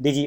DG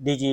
DG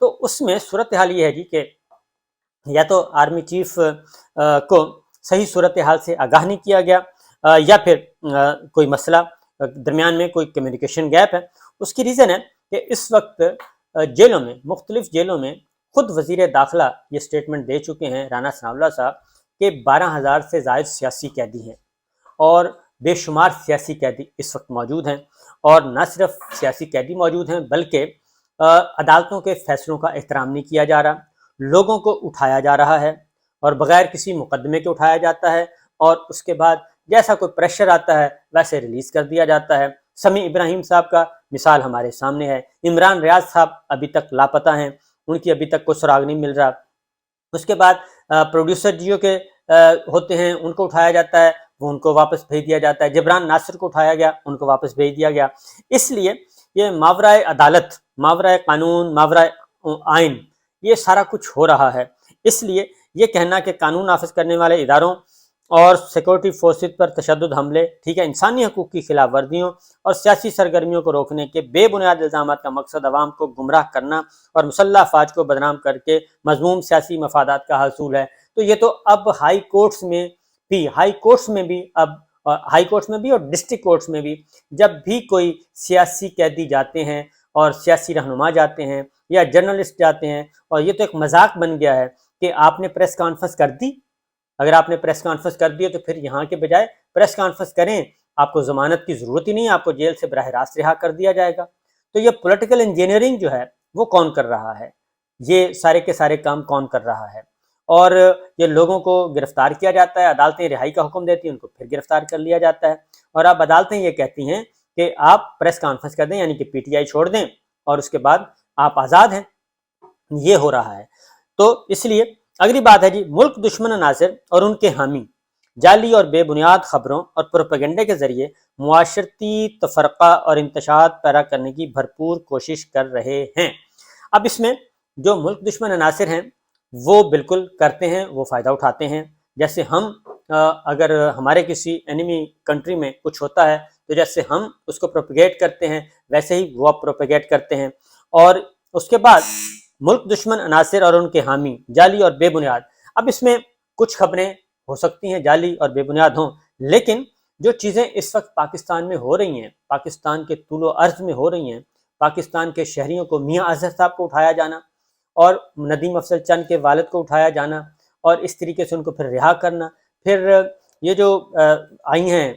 تو اس میں صورتحال یہ ہے جی کہ یا تو آرمی چیف کو صحیح صورتحال سے آگاہ نہیں کیا گیا، یا پھر کوئی مسئلہ درمیان میں کوئی کمیونیکیشن گیپ ہے۔ اس کی ریزن ہے کہ اس وقت جیلوں میں، مختلف جیلوں میں خود وزیر داخلہ یہ سٹیٹمنٹ دے چکے ہیں رانا ثناء اللہ صاحب کہ 12,000 سے زائد سیاسی قیدی ہیں، اور بے شمار سیاسی قیدی اس وقت موجود ہیں، اور نہ صرف سیاسی قیدی موجود ہیں بلکہ عدالتوں کے فیصلوں کا احترام نہیں کیا جا رہا، لوگوں کو اٹھایا جا رہا ہے اور بغیر کسی مقدمے کے اٹھایا جاتا ہے، اور اس کے بعد جیسا کوئی پریشر آتا ہے ویسے ریلیز کر دیا جاتا ہے۔ سمیع ابراہیم صاحب کا مثال ہمارے سامنے ہے، عمران ریاض صاحب ابھی تک لاپتہ ہیں، ان کی ابھی تک کوئی سراغ نہیں مل رہا۔ اس کے بعد پروڈیوسر جیو کے ہوتے ہیں، ان کو اٹھایا جاتا ہے، وہ ان کو واپس بھیج دیا جاتا ہے۔ جبران ناصر کو اٹھایا گیا، ان کو واپس بھیج دیا گیا۔ اس لیے یہ ماورائے عدالت، ماورائے قانون، ماورائے آئین، یہ سارا کچھ ہو رہا ہے۔ اس لیے یہ کہنا کہ قانون نافذ کرنے والے اداروں اور سیکورٹی فورسز پر تشدد حملے، ٹھیک ہے، انسانی حقوق کی خلاف ورزیوں اور سیاسی سرگرمیوں کو روکنے کے بے بنیاد الزامات کا مقصد عوام کو گمراہ کرنا اور مسلح افواج کو بدنام کر کے مذموم سیاسی مفادات کا حصول ہے۔ تو یہ تو اب ہائی کورٹس میں بھی اور ڈسٹرکٹ کورٹس میں بھی جب بھی کوئی سیاسی قیدی جاتے ہیں اور سیاسی رہنما جاتے ہیں یا جرنلسٹ جاتے ہیں، اور یہ تو ایک مذاق بن گیا ہے کہ آپ نے پریس کانفرنس کر دی، اگر آپ نے پریس کانفرنس کر دی ہے تو پھر یہاں کے بجائے پریس کانفرنس کریں، آپ کو ضمانت کی ضرورت ہی نہیں ہے، آپ کو جیل سے براہ راست رہا کر دیا جائے گا۔ تو یہ پولیٹیکل انجینئرنگ جو ہے وہ کون کر رہا ہے؟ یہ سارے کے سارے کام کون کر رہا ہے؟ اور یہ لوگوں کو گرفتار کیا جاتا ہے، عدالتیں رہائی کا حکم دیتی ہیں، ان کو پھر گرفتار کر لیا جاتا ہے، اور اب عدالتیں یہ کہتی ہیں کہ آپ پریس کانفرنس کر دیں، یعنی کہ پی ٹی آئی چھوڑ دیں، اور اس کے بعد آپ آزاد ہیں۔ یہ ہو رہا ہے۔ تو اس لیے اگلی بات ہے جی، ملک دشمن عناصر اور ان کے حامی جعلی اور بے بنیاد خبروں اور پروپیگنڈے کے ذریعے معاشرتی تفرقہ اور انتشار پیدا کرنے کی بھرپور کوشش کر رہے ہیں۔ اب اس میں جو ملک دشمن عناصر ہیں وہ بالکل کرتے ہیں، وہ فائدہ اٹھاتے ہیں۔ جیسے ہم اگر ہمارے کسی انیمی کنٹری میں کچھ ہوتا ہے تو جیسے ہم اس کو پروپیگیٹ کرتے ہیں ویسے ہی وہ پروپیگیٹ کرتے ہیں۔ اور اس کے بعد ملک دشمن عناصر اور ان کے حامی جعلی اور بے بنیاد، اب اس میں کچھ خبریں ہو سکتی ہیں جعلی اور بے بنیاد ہوں، لیکن جو چیزیں اس وقت پاکستان میں ہو رہی ہیں، پاکستان کے طول و عرض میں ہو رہی ہیں، پاکستان کے شہریوں کو، میاں اظہر صاحب کو اٹھایا جانا اور ندیم افضل چند کے والد کو اٹھایا جانا اور اس طریقے سے ان کو پھر رہا کرنا، پھر یہ جو آئی ہیں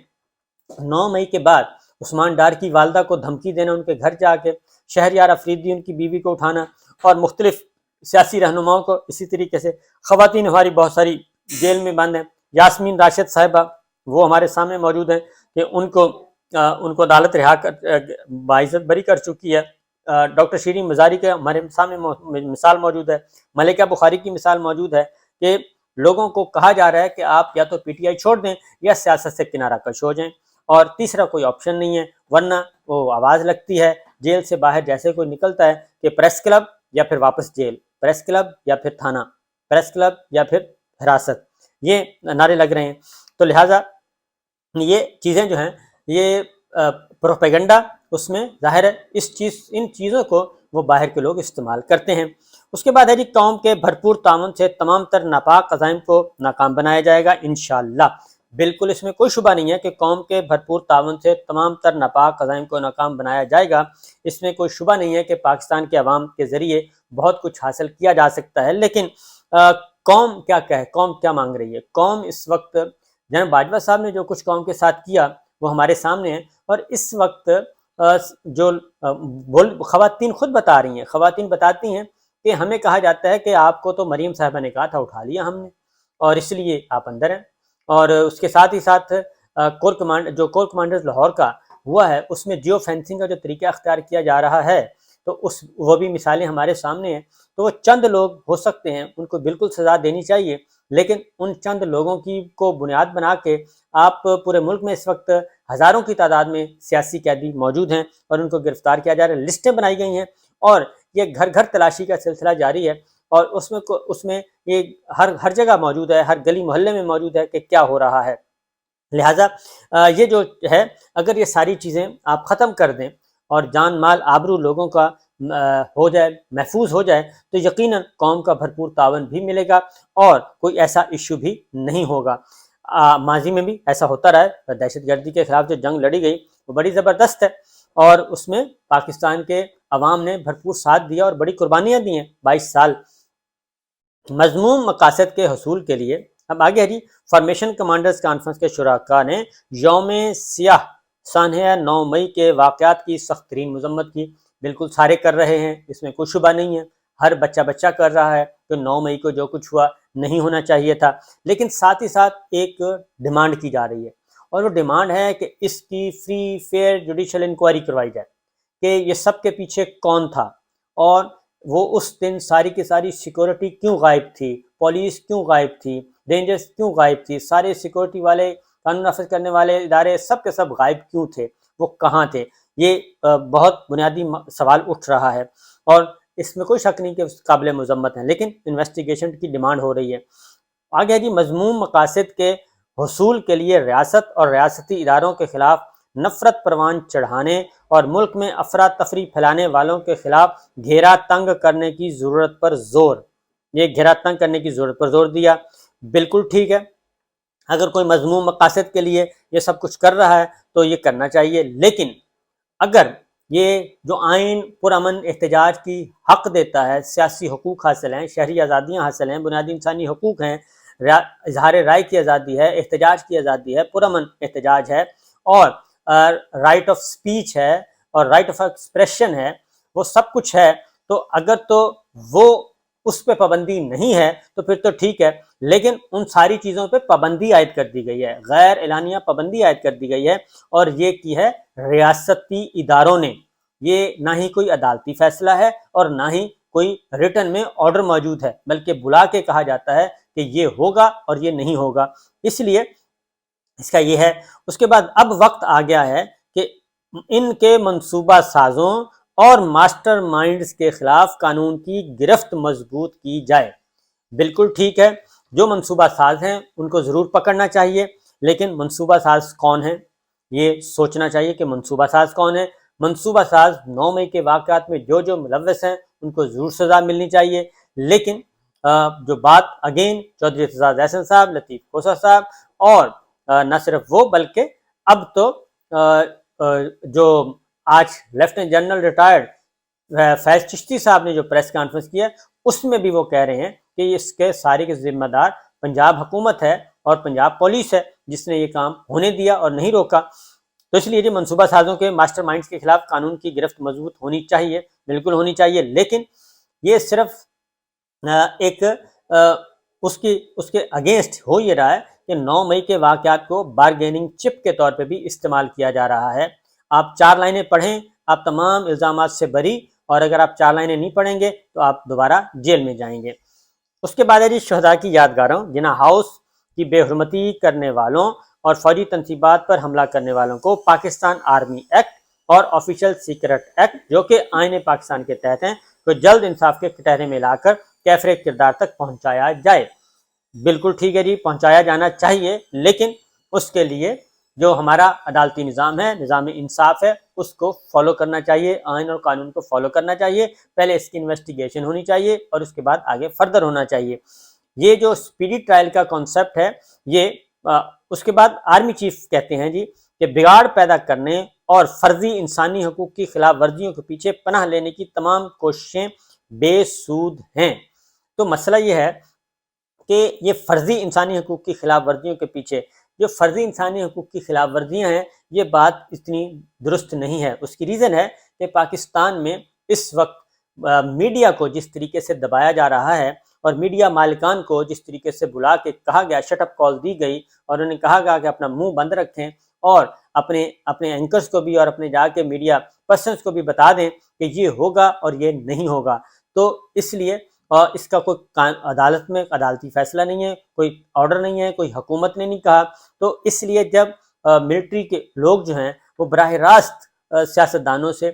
9 مئی کے بعد عثمان ڈار کی والدہ کو دھمکی دینا، ان کے گھر جا کے شہریار افریدی ان کی بیوی کو اٹھانا، اور مختلف سیاسی رہنماؤں کو اسی طریقے سے، خواتین ہماری بہت ساری جیل میں بند ہیں، یاسمین راشد صاحبہ وہ ہمارے سامنے موجود ہیں کہ ان کو عدالت رہا کر باعزت بری کر چکی ہے، ڈاکٹر شیرین مزاری کے ہمارے سامنے مثال موجود ہے، ملکہ بخاری کی مثال موجود ہے کہ لوگوں کو کہا جا رہا ہے کہ آپ یا تو پی ٹی آئی چھوڑ دیں یا سیاست سے کنارہ کش ہو جائیں، اور تیسرا کوئی آپشن نہیں ہے، ورنہ وہ آواز لگتی ہے جیل سے باہر جیسے کوئی نکلتا ہے کہ پریس کلب یا پھر واپس جیل، پریس کلب یا پھر تھانہ، پریس کلب یا پھر حراست، یہ نعرے لگ رہے ہیں۔ تو لہٰذا یہ چیزیں جو ہیں، یہ پروپیگنڈا اس میں ظاہر ہے، ان چیزوں کو وہ باہر کے لوگ استعمال کرتے ہیں۔ اس کے بعد ہے جی، قوم کے بھرپور تعاون سے تمام تر ناپاک عزائم کو ناکام بنایا جائے گا انشاءاللہ۔ بالکل اس میں کوئی شبہ نہیں ہے کہ قوم کے بھرپور تعاون سے تمام تر ناپاک عزائم کو ناکام بنایا جائے گا۔ اس میں کوئی شبہ نہیں ہے کہ پاکستان کے عوام کے ذریعے بہت کچھ حاصل کیا جا سکتا ہے، لیکن قوم کیا کہے، قوم کیا مانگ رہی ہے؟ قوم اس وقت جناب باجوہ صاحب نے جو کچھ قوم کے ساتھ کیا وہ ہمارے سامنے ہے، اور اس وقت جو خواتین خود بتا رہی ہیں، خواتین بتاتی ہیں کہ ہمیں کہا جاتا ہے کہ آپ کو تو مریم صاحبہ نے کہا تھا، اٹھا لیا ہم نے، اور اس لیے آپ اندر ہیں۔ اور اس کے ساتھ ہی ساتھ کور کمانڈرز لاہور کا ہوا ہے، اس میں جیو فینسنگ کا جو طریقہ اختیار کیا جا رہا ہے، تو وہ بھی مثالیں ہمارے سامنے ہیں۔ تو وہ چند لوگ ہو سکتے ہیں، ان کو بالکل سزا دینی چاہیے، لیکن ان چند لوگوں کو بنیاد بنا کے آپ پورے ملک میں اس وقت ہزاروں کی تعداد میں سیاسی قیدی موجود ہیں اور ان کو گرفتار کیا جا رہا ہے، لسٹیں بنائی گئی ہیں، اور یہ گھر گھر تلاشی کا سلسلہ جاری ہے، اور اس میں یہ ہر جگہ موجود ہے، ہر گلی محلے میں موجود ہے کہ کیا ہو رہا ہے۔ لہٰذا یہ جو ہے، اگر یہ ساری چیزیں آپ ختم کر دیں اور جان مال آبرو لوگوں کا ہو جائے، محفوظ ہو جائے، تو یقیناً قوم کا بھرپور تعاون بھی ملے گا اور کوئی ایسا ایشو بھی نہیں ہوگا۔ ماضی میں بھی ایسا ہوتا رہا ہے، دہشت گردی کے خلاف جو جنگ لڑی گئی وہ بڑی زبردست ہے، اور اس میں پاکستان کے عوام نے بھرپور ساتھ دیا اور بڑی قربانیاں دی ہیں 22 سال۔ مضموم مقاصد کے حصول کے لیے اب آگے ہے جی، فارمیشن کمانڈرز کانفرنس کے شرکاء نے یوم سیاہ سانحہ 9 مئی کے واقعات کی سخت ترین مذمت کی۔ بالکل سارے کر رہے ہیں، اس میں کوئی شبہ نہیں ہے، ہر بچہ کر رہا ہے کہ 9 مئی کو جو کچھ ہوا نہیں ہونا چاہیے تھا، لیکن ساتھ ہی ساتھ ایک ڈیمانڈ کی جا رہی ہے، اور وہ ڈیمانڈ ہے کہ اس کی فری فیئر جوڈیشل انکوائری کروائی جائے کہ یہ سب کے پیچھے کون تھا، اور وہ اس دن ساری کی ساری سیکورٹی کیوں غائب تھی، پولیس کیوں غائب تھی، رینجرز کیوں غائب تھی، سارے سیکورٹی والے، قانون نافذ کرنے والے ادارے سب کے سب غائب کیوں تھے، وہ کہاں تھے؟ یہ بہت بنیادی سوال اٹھ رہا ہے، اور اس میں کوئی شک نہیں کہ اس قابل مذمت ہیں، لیکن انویسٹیگیشن کی ڈیمانڈ ہو رہی ہے۔ آگے ہے جی، مضموم مقاصد کے حصول کے لیے ریاست اور ریاستی اداروں کے خلاف نفرت پروان چڑھانے اور ملک میں افراتفری پھیلانے والوں کے خلاف گھیرا تنگ کرنے کی ضرورت پر زور، یہ گھیرا تنگ کرنے کی ضرورت پر زور دیا۔ بالکل ٹھیک ہے، اگر کوئی مضموم مقاصد کے لیے یہ سب کچھ کر رہا ہے تو یہ کرنا چاہیے، لیکن اگر یہ جو آئین پرامن احتجاج کی حق دیتا ہے، سیاسی حقوق حاصل ہیں، شہری آزادیاں حاصل ہیں، بنیادی انسانی حقوق ہیں، اظہار رائے کی آزادی ہے، احتجاج کی آزادی ہے، پرامن احتجاج ہے، اور رائٹ آف سپیچ ہے، اور رائٹ آف ایکسپریشن ہے، وہ سب کچھ ہے، تو اگر تو وہ اس پہ پابندی نہیں ہے تو پھر تو ٹھیک ہے، لیکن ان ساری چیزوں پہ پابندی عائد کر دی گئی ہے، غیر اعلانیہ پابندی عائد کر دی گئی ہے، اور یہ کی ہے ریاستی اداروں نے۔ یہ نہ ہی کوئی عدالتی فیصلہ ہے اور نہ ہی کوئی ریٹن میں آرڈر موجود ہے، بلکہ بلا کے کہا جاتا ہے کہ یہ ہوگا اور یہ نہیں ہوگا، اس لیے اس کا یہ ہے۔ اس کے بعد اب وقت آ گیا ہے کہ ان کے منصوبہ سازوں اور ماسٹر مائنڈز کے خلاف قانون کی گرفت مضبوط کی جائے۔ بالکل ٹھیک ہے، جو منصوبہ ساز ہیں ان کو ضرور پکڑنا چاہیے، لیکن منصوبہ ساز کون ہیں یہ سوچنا چاہیے کہ منصوبہ ساز کون ہے۔ منصوبہ ساز 9 مئی کے واقعات میں جو ملوث ہیں ان کو ضرور سزا ملنی چاہیے، لیکن جو بات اگین چودھری اعتزاز احسن صاحب، لطیف کوثر صاحب، اور نہ صرف وہ بلکہ اب تو جو آج لیفٹیننٹ جنرل ریٹائرڈ فیض چشتی صاحب نے جو پریس کانفرنس کی ہے اس میں بھی وہ کہہ رہے ہیں کہ اس کے سارے کے ذمہ دار پنجاب حکومت ہے اور پنجاب پولیس ہے جس نے یہ کام ہونے دیا اور نہیں روکا۔ تو اس لیے منصوبہ سازوں کے ماسٹر مائنڈز کے خلاف قانون کی گرفت مضبوط ہونی چاہیے، بالکل ہونی چاہیے، لیکن یہ صرف ایک اس کے اگینسٹ ہو یہ رہا ہے کہ 9 مئی کے واقعات کو بارگیننگ چپ کے طور پہ بھی استعمال کیا جا رہا ہے۔ آپ 4 لائنیں پڑھیں، آپ تمام الزامات سے بری، اور اگر آپ 4 لائنیں نہیں پڑھیں گے تو آپ دوبارہ جیل میں جائیں گے۔ اس کے بعد ہے جی، شہداء کی یادگاروں، جناح ہاؤس کی بے حرمتی کرنے والوں اور فوجی تنصیبات پر حملہ کرنے والوں کو پاکستان آرمی ایکٹ اور آفیشل سیکرٹ ایکٹ جو کہ آئین پاکستان کے تحت ہیں کو جلد انصاف کے کٹہرے میں لا کر کیفر کردار تک پہنچایا جائے۔ بالکل ٹھیک ہے جی، پہنچایا جانا چاہیے، لیکن اس کے لیے جو ہمارا عدالتی نظام ہے، نظام انصاف ہے، اس کو فالو کرنا چاہیے، آئین اور قانون کو فالو کرنا چاہیے، پہلے اس کی انویسٹیگیشن ہونی چاہیے اور اس کے بعد آگے فردر ہونا چاہیے۔ یہ جو سپیڈی ٹرائل کا کانسیپٹ ہے، یہ اس کے بعد آرمی چیف کہتے ہیں جی کہ بگاڑ پیدا کرنے اور فرضی انسانی حقوق کی خلاف ورزیوں کے پیچھے پناہ لینے کی تمام کوششیں بے سود ہیں۔ تو مسئلہ یہ ہے کہ یہ فرضی انسانی حقوق کی خلاف ورزیوں کے پیچھے جو فرضی انسانی حقوق کی خلاف ورزیاں ہیں، یہ بات اتنی درست نہیں ہے۔ اس کی ریزن ہے کہ پاکستان میں اس وقت میڈیا کو جس طریقے سے دبایا جا رہا ہے اور میڈیا مالکان کو جس طریقے سے بلا کے کہا گیا، شٹ اپ کال دی گئی اور انہیں کہا گیا کہ اپنا منہ بند رکھیں اور اپنے اینکرز کو بھی اور اپنے جا کے میڈیا پرسنز کو بھی بتا دیں کہ یہ ہوگا اور یہ نہیں ہوگا، تو اس لیے اس کا کوئی عدالت میں عدالتی فیصلہ نہیں ہے، کوئی آرڈر نہیں ہے، کوئی حکومت نے نہیں کہا، تو اس لیے جب ملٹری کے لوگ جو ہیں وہ براہ راست سیاستدانوں سے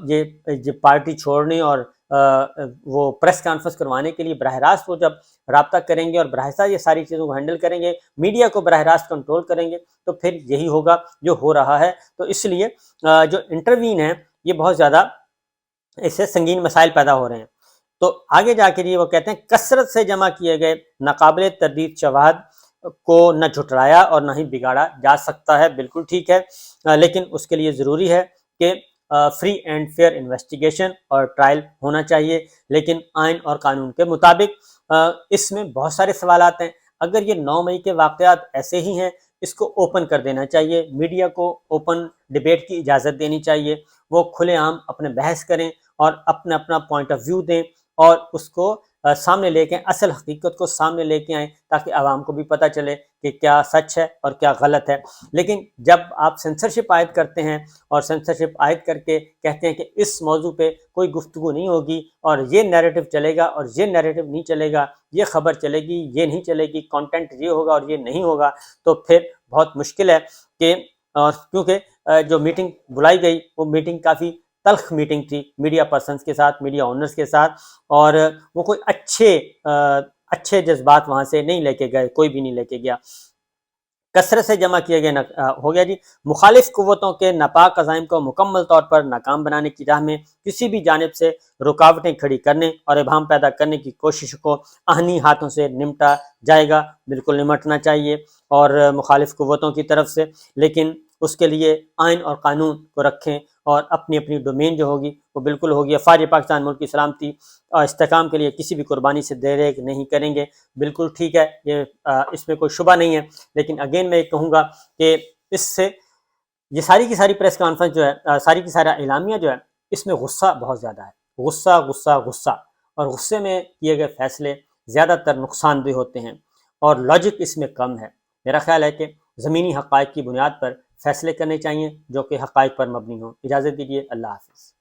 یہ پارٹی چھوڑنے اور وہ پریس کانفرنس کروانے کے لیے براہ راست وہ جب رابطہ کریں گے اور براہ راست یہ ساری چیزوں کو ہینڈل کریں گے، میڈیا کو براہ راست کنٹرول کریں گے، تو پھر یہی ہوگا جو ہو رہا ہے۔ تو اس لیے جو انٹروین ہے یہ بہت زیادہ اس سے سنگین مسائل پیدا ہو رہے ہیں۔ تو آگے جا کے وہ کہتے ہیں کثرت سے جمع کیے گئے ناقابل تردید شواہد کو نہ جھٹلایا اور نہ ہی بگاڑا جا سکتا ہے، بالکل ٹھیک ہے، لیکن اس کے لیے ضروری ہے کہ فری اینڈ فیئر انویسٹیگیشن اور ٹرائل ہونا چاہیے، لیکن آئین اور قانون کے مطابق۔ اس میں بہت سارے سوالات ہیں۔ اگر یہ 9 مئی کے واقعات ایسے ہی ہیں، اس کو اوپن کر دینا چاہیے، میڈیا کو اوپن ڈیبیٹ کی اجازت دینی چاہیے، وہ کھلے عام اپنے بحث کریں اور اپنا پوائنٹ آف ویو دیں اور اس کو سامنے لے کے اصل حقیقت کو سامنے لے کے آئیں، تاکہ عوام کو بھی پتہ چلے کہ کیا سچ ہے اور کیا غلط ہے۔ لیکن جب آپ سینسرشپ عائد کرتے ہیں اور سینسرشپ عائد کر کے کہتے ہیں کہ اس موضوع پہ کوئی گفتگو نہیں ہوگی اور یہ نیریٹو چلے گا اور یہ نیریٹو نہیں چلے گا، یہ خبر چلے گی یہ نہیں چلے گی، کانٹینٹ یہ ہوگا اور یہ نہیں ہوگا، تو پھر بہت مشکل ہے کہ اور کیونکہ جو میٹنگ بلائی گئی وہ میٹنگ کافی تلخ میٹنگ تھی میڈیا پرسنز کے ساتھ، میڈیا اونرز کے ساتھ، اور وہ کوئی اچھے جذبات وہاں سے نہیں لے کے گئے، کوئی بھی نہیں لے کے گیا۔ کثرت سے جمع کیے گئے ہو گیا جی، مخالف قوتوں کے ناپاک عزائم کو مکمل طور پر ناکام بنانے کی راہ میں کسی بھی جانب سے رکاوٹیں کھڑی کرنے اور ابہام پیدا کرنے کی کوشش کو آہنی ہاتھوں سے نمٹا جائے گا، بالکل نمٹنا چاہیے اور مخالف قوتوں کی طرف سے، لیکن اس کے لیے آئین اور قانون کو رکھیں اور اپنی ڈومین جو ہوگی وہ بالکل ہوگی۔ افواج پاکستان ملک کی سلامتی اور استحکام کے لیے کسی بھی قربانی سے دیریک نہیں کریں گے، بالکل ٹھیک ہے، یہ اس میں کوئی شبہ نہیں ہے۔ لیکن اگین میں کہوں گا کہ اس سے یہ ساری کی ساری پریس کانفرنس جو ہے، ساری کی سارا اعلامیہ جو ہے، اس میں غصہ بہت زیادہ ہے، غصہ غصہ غصہ، اور غصے میں کیے گئے فیصلے زیادہ تر نقصان دہ ہوتے ہیں اور لاجک اس میں کم ہے۔ میرا خیال ہے کہ زمینی حقائق کی بنیاد پر فیصلے کرنے چاہیے جو کہ حقائق پر مبنی ہوں۔ اجازت دیجیے، اللہ حافظ۔